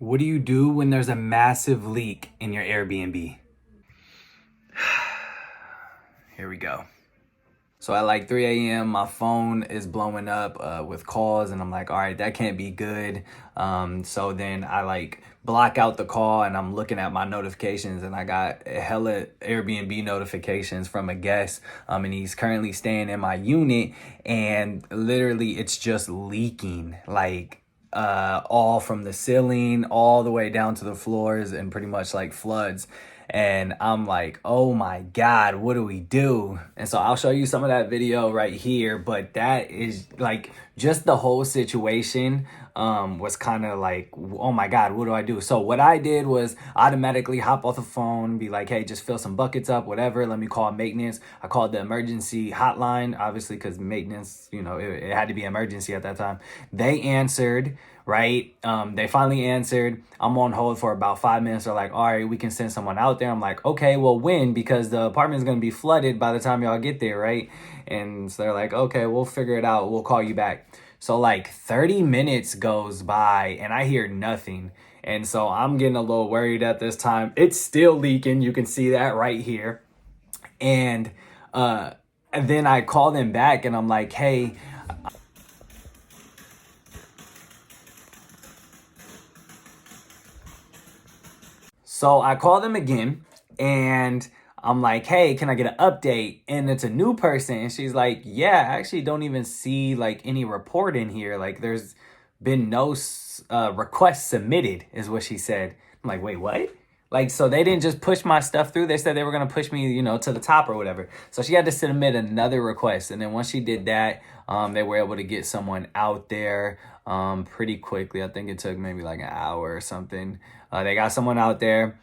What do you do when there's a massive leak in your Airbnb? Here we go. So at like 3 a.m., my phone is blowing up with calls, and I'm like, all right, that can't be good. So then I like block out the call, and I'm looking at my notifications, and I got hella Airbnb notifications from a guest, and he's currently staying in my unit, and literally it's just leaking like all from the ceiling all the way down to the floors and pretty much like floods. And I'm like, oh my God, what do we do? And so I'll show you some of that video right here. But that is like just the whole situation was kind of like, oh my God, what do I do? So what I did was automatically hop off the phone, be like, hey, just fill some buckets up, whatever. Let me call maintenance. I called the emergency hotline, obviously, because maintenance, it had to be emergency at that time. They answered. Right. They finally answered. I'm on hold for about 5 minutes. They're like, all right, we can send someone out there. I'm like, okay, well, when? Because the apartment is going to be flooded by the time y'all get there. Right. And so they're like, okay, we'll figure it out. We'll call you back. So like 30 minutes goes by and I hear nothing. And so I'm getting a little worried at this time. It's still leaking. You can see that right here. And then I call them back and I'm like, hey, so I call them again and I'm like, hey, can I get an update? And it's a new person. And she's like, yeah, I actually don't even see like any report in here. Like there's been no request submitted is what she said. I'm like, wait, what? Like, so they didn't just push my stuff through. They said they were going to push me, to the top or whatever. So she had to submit another request. And then once she did that, they were able to get someone out there pretty quickly. I think it took maybe like an hour or something. They got someone out there.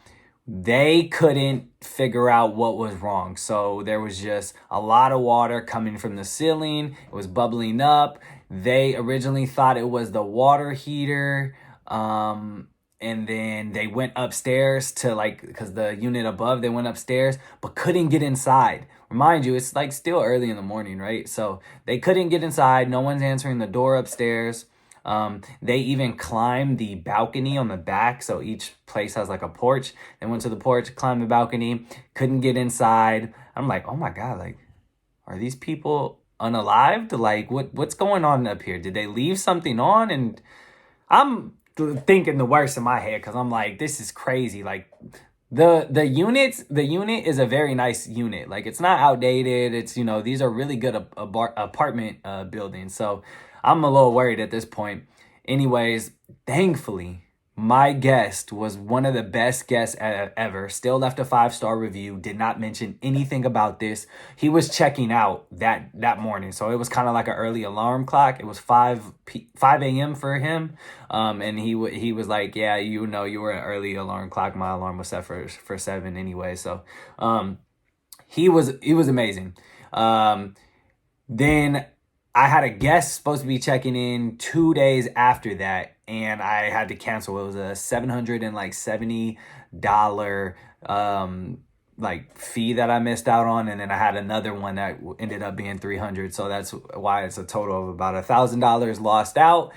They couldn't figure out what was wrong. So there was just a lot of water coming from the ceiling. It was bubbling up. They originally thought it was the water heater. And then they went upstairs to because the unit above, they went upstairs, but couldn't get inside. Remind you, it's like still early in the morning, right? So they couldn't get inside. No one's answering the door upstairs. They even climbed the balcony on the back. So each place has like a porch. They went to the porch, climbed the balcony, couldn't get inside. I'm like, oh my God, like, are these people unalived? Like, what's going on up here? Did they leave something on? And I'm thinking the worst in my head because I'm like, this is crazy. Like, the unit is a very nice unit. Like, it's not outdated. It's these are really good apartment buildings. So I'm a little worried at this point. Anyways, thankfully, my guest was one of the best guests ever. Still left a 5-star review. Did not mention anything about this. He was checking out that morning, so it was kind of like an early alarm clock. It was 5 a.m. for him, and he was like, yeah, you were an early alarm clock. My alarm was set for 7 anyway. So, he was amazing. Then I had a guest supposed to be checking in 2 days after that, and I had to cancel. It was a $770 fee that I missed out on, and then I had another one that ended up being $300. So that's why it's a total of about $1,000 lost out.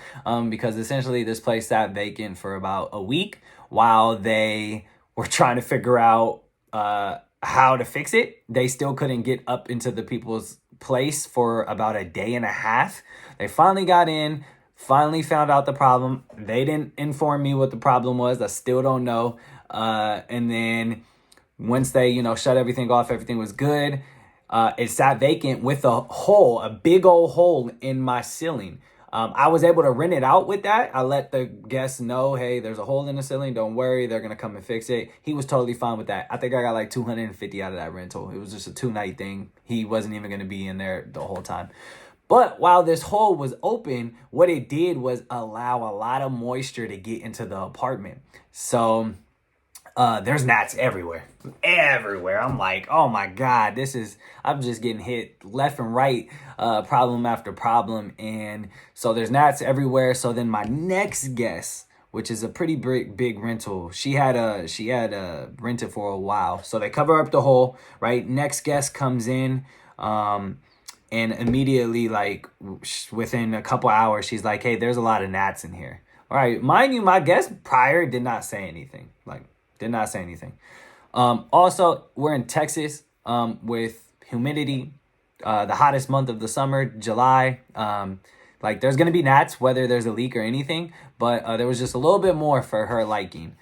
Because essentially this place sat vacant for about a week while they were trying to figure out how to fix it. They still couldn't get up into the people's place for about a day and a half. They finally got in, finally found out the problem. They didn't inform me what the problem was. I still don't know. And then once they, shut everything off, everything was good. It sat vacant with a big old hole in my ceiling. I was able to rent it out with that. I let the guests know, hey, there's a hole in the ceiling. Don't worry. They're going to come and fix it. He was totally fine with that. I think I got like $250 out of that rental. It was just a 2-night thing. He wasn't even going to be in there the whole time. But while this hole was open, what it did was allow a lot of moisture to get into the apartment. So there's gnats everywhere. I'm like, oh my God, I'm just getting hit left and right, problem after problem. And so there's gnats everywhere. So then my next guest, which is a pretty big rental, she had rented for a while. So they cover up the hole, right? Next guest comes in, and immediately, like within a couple hours, she's like, hey, there's a lot of gnats in here. All right, mind you, my guest prior did not say anything. Like, did not say anything. Also, we're in Texas with humidity, the hottest month of the summer, July. Like, there's gonna be gnats whether there's a leak or anything, but there was just a little bit more for her liking.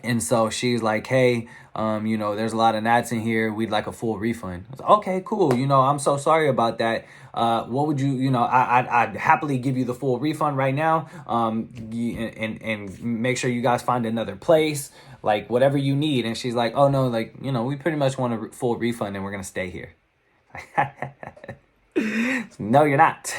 And so she's like, hey, there's a lot of gnats in here. We'd like a full refund. I was like, okay, cool. I'm so sorry about that. What would you, I'd happily give you the full refund right now. And make sure you guys find another place, like whatever you need. And she's like, oh no, like, we pretty much want a full refund and we're going to stay here. No, you're not.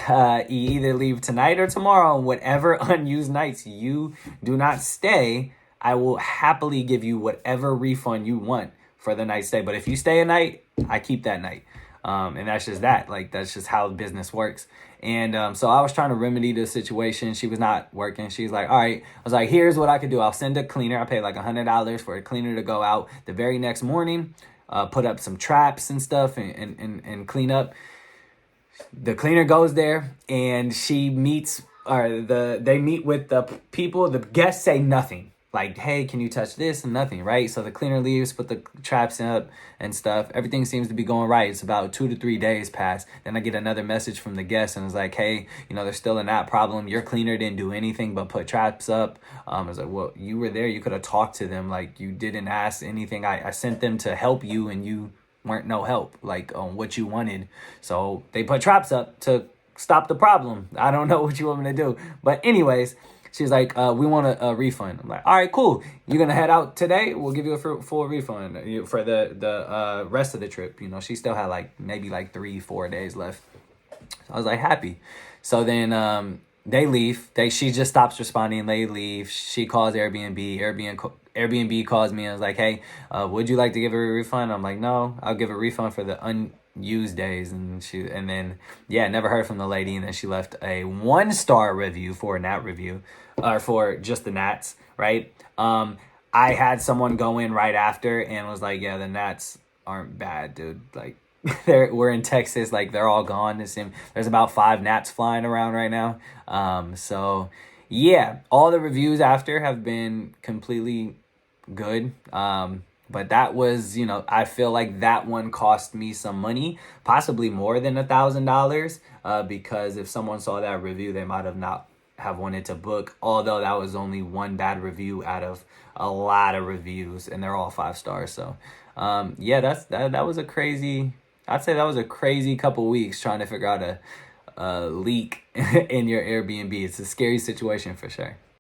You either leave tonight or tomorrow. Whatever unused nights you do not stay, I will happily give you whatever refund you want for the night stay. But if you stay a night, I keep that night. And that's just that. Like, that's just how business works. And so I was trying to remedy the situation. She was not working. She's like, all right. I was like, here's what I could do. I'll send a cleaner. I paid like $100 for a cleaner to go out the very next morning, put up some traps and stuff and clean up. The cleaner goes there and they meet with the people. The guests say nothing. Like, hey, can you touch this? And nothing, right? So the cleaner leaves, put the traps up and stuff. Everything seems to be going right. It's about 2 to 3 days past. Then I get another message from the guest and it's like, hey, there's still a gnat problem. Your cleaner didn't do anything but put traps up. I was like, well, you were there. You could have talked to them. Like, you didn't ask anything. I sent them to help you and you weren't no help, like, on what you wanted. So they put traps up to stop the problem. I don't know what you want me to do. But anyways, she's like, we want a refund. I'm like, all right, cool. You're going to head out today? We'll give you a full refund for the rest of the trip. She still had maybe 3-4 days left. So I was like, happy. So then they leave. She just stops responding. They leave. She calls Airbnb calls me and was like, hey, would you like to give her a refund? I'm like, no, I'll give a refund for the unused days. And then never heard from the lady. And then she left a 1-star review for a gnat review, or for just the gnats, right? I had someone go in right after and was like, yeah, the gnats aren't bad, dude. Like, we're in Texas, like, they're all gone. There's about 5 gnats flying around right now. So yeah, all the reviews after have been completely good. But that was, I feel like that one cost me some money, possibly more than $1,000, because if someone saw that review, they might have not have wanted to book, although that was only one bad review out of a lot of reviews and they're all 5 stars. So that was a crazy, I'd say that was a crazy couple weeks trying to figure out a leak in your Airbnb. It's a scary situation for sure.